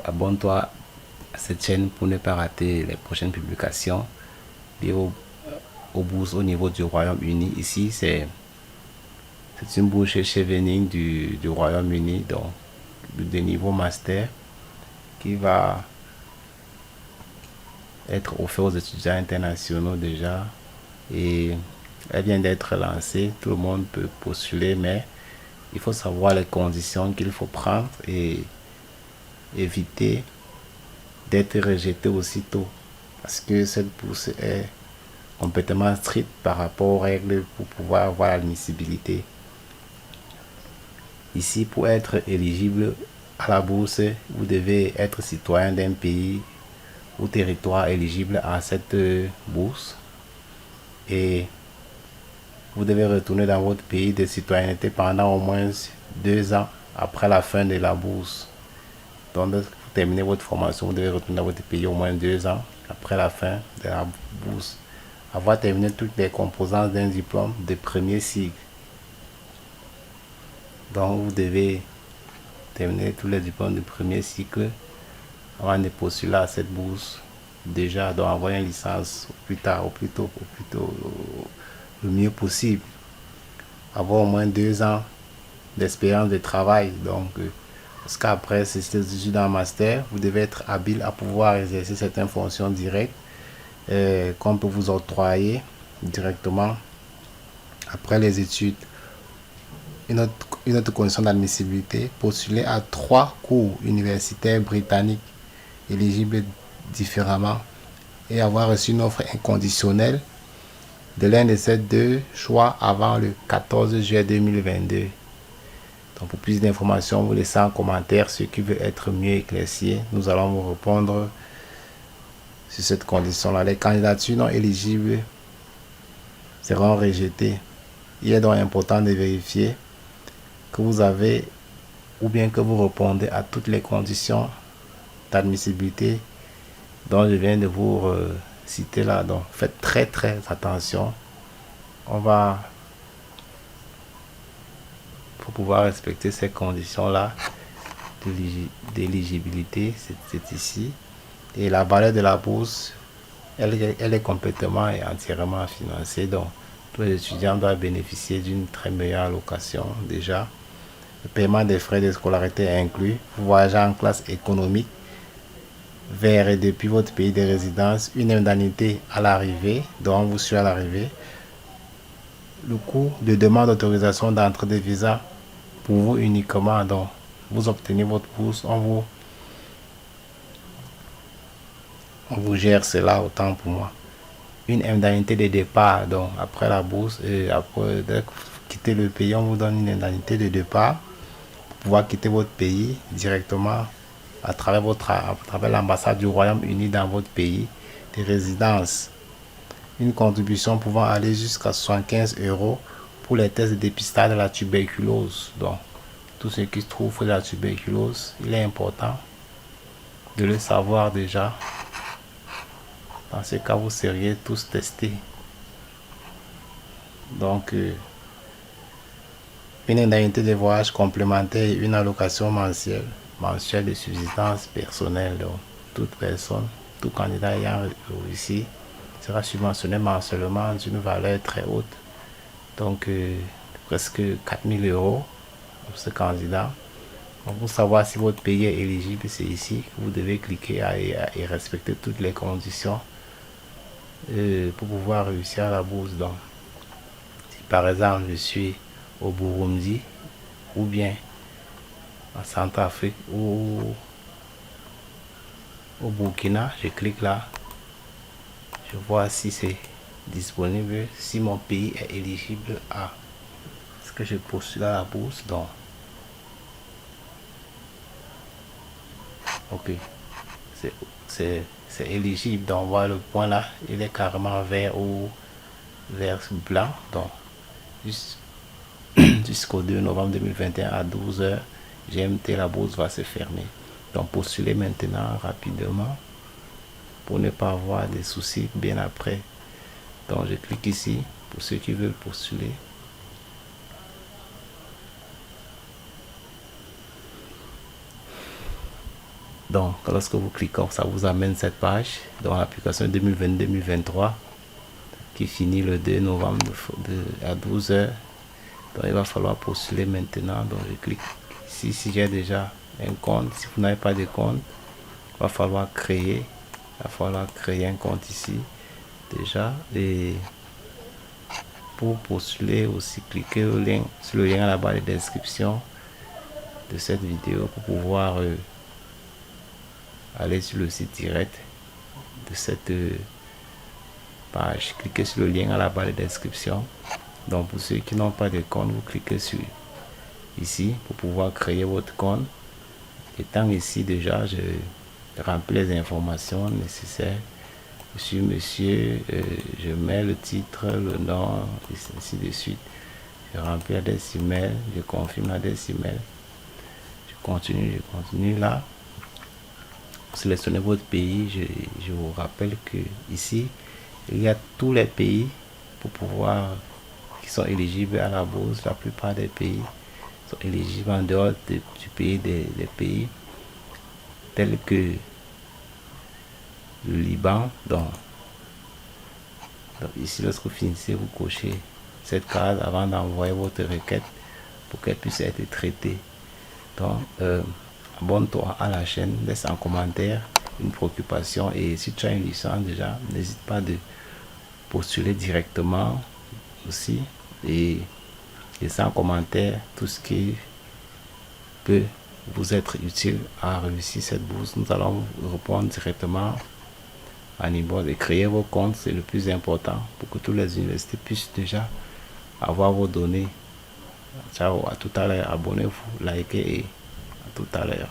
Abonne-toi à cette chaîne pour ne pas rater les prochaines publications liées aux bourses au niveau du Royaume-Uni. Ici, c'est une bourse Chevening du Royaume-Uni, donc de niveau master, qui va être offert aux étudiants internationaux déjà. Et elle vient d'être lancée, tout le monde peut postuler, mais il faut savoir les conditions qu'il faut prendre et éviter d'être rejeté aussitôt, parce que cette bourse est complètement stricte par rapport aux règles pour pouvoir avoir l'admissibilité. Ici, pour être éligible à la bourse, vous devez être citoyen d'un pays ou territoire éligible à cette bourse, et vous devez retourner dans votre pays de citoyenneté pendant au moins 2 ans après la fin de la bourse. Donc, pour terminer votre formation, vous devez retourner dans votre pays au moins 2 ans après la fin de la bourse. Avoir terminé toutes les composantes d'un diplôme de premier cycle. Donc, vous devez terminer tous les diplômes de premier cycle avant de postuler à cette bourse. Déjà, donc avoir une licence au plus tard, au plus tôt, le mieux possible. Avoir au moins 2 ans d'expérience de travail. Donc, parce qu'après ces études en master, vous devez être habile à pouvoir exercer certaines fonctions directes qu'on peut vous octroyer directement après les études. Une autre condition d'admissibilité, postuler à 3 cours universitaires britanniques éligibles différemment et avoir reçu une offre inconditionnelle de l'un de ces 2 choix avant le 14 juillet 2022. Donc pour plus d'informations, vous laissez en commentaire ce qui veut être mieux éclairci. Nous allons vous répondre sur cette condition-là. Les candidatures non éligibles seront rejetées. Il est donc important de vérifier que vous avez ou bien que vous répondez à toutes les conditions d'admissibilité dont je viens de vous citer là. Donc faites très attention. Pour pouvoir respecter ces conditions là d'éligibilité, c'est ici. Et la valeur de la bourse, elle est complètement et entièrement financée. Donc tous les étudiants doivent bénéficier d'une très meilleure allocation déjà. Le paiement des frais de scolarité est inclus. Vous voyagez en classe économique vers et depuis votre pays de résidence, une indemnité à l'arrivée, dont vous suit à l'arrivée. Le coût de demande d'autorisation d'entrée de visa pour vous uniquement, donc vous obtenez votre bourse, on vous gère cela autant pour moi. Une indemnité de départ, donc après la bourse, et après dès que vous quittez le pays, on vous donne une indemnité de départ pour pouvoir quitter votre pays directement à travers l'ambassade du Royaume-Uni dans votre pays de résidence. Une contribution pouvant aller jusqu'à 75 € pour les tests de dépistage de la tuberculose. Donc, tout ce qui se trouve de la tuberculose, il est important de le savoir déjà. Dans ce cas, vous seriez tous testés. Donc, une indemnité de voyage complémentaire et une allocation mensuelle de subsistance personnelle. Donc, toute personne, tout candidat ayant réussi sera subventionné mensuellement d'une valeur très haute. Donc, presque 4000 € pour ce candidat. Donc, pour savoir si votre pays est éligible, c'est ici que vous devez cliquer et respecter toutes les conditions pour pouvoir réussir à la bourse. Donc, si par exemple je suis au Burundi ou bien en Centrafrique ou au Burkina, je clique là, je vois si c'est disponible, si mon pays est éligible à ce que je postule à la bourse. Donc, ok, c'est éligible. Donc, on voit le point là, il est carrément vert ou vert blanc. Donc, jusqu'au 2 novembre 2021 à 12 h GMT, la bourse va se fermer. Donc, postulez maintenant rapidement pour ne pas avoir des soucis bien après. Donc, je clique ici pour ceux qui veulent postuler. Donc, lorsque vous cliquez, ça vous amène cette page dans l'application 2022-2023 qui finit le 2 novembre à 12 h. Donc, il va falloir postuler maintenant. Donc, je clique ici. Si j'ai déjà un compte, si vous n'avez pas de compte, il va falloir créer. Un compte ici déjà. Et pour postuler aussi, cliquez sur le lien à la barre de description de cette vidéo pour pouvoir aller sur le site direct de cette page. Cliquez sur le lien à la barre de description. Donc pour ceux qui n'ont pas de compte, vous cliquez sur ici pour pouvoir créer votre compte. Étant ici déjà, je remplis les informations nécessaires. Je suis monsieur, je mets le titre, le nom, et ainsi de suite. Je remplis l'adresse email, je confirme l'adresse email. Je continue là. Sélectionnez votre pays. Je vous rappelle que ici, il y a tous les pays pour pouvoir qui sont éligibles à la bourse. La plupart des pays sont éligibles en dehors du pays des pays tels que le Liban. Donc ici, lorsque vous finissez, vous cochez cette case avant d'envoyer votre requête pour qu'elle puisse être traitée. Donc, abonne-toi à la chaîne, laisse un commentaire une préoccupation, et si tu as une licence déjà, n'hésite pas de postuler directement aussi et laissez en commentaire tout ce qui peut vous être utile à réussir cette bourse. Nous allons vous répondre directement à niveau et créer vos comptes, c'est le plus important pour que toutes les universités puissent déjà avoir vos données. Ciao, à tout à l'heure, abonnez-vous, likez et à tout à l'heure.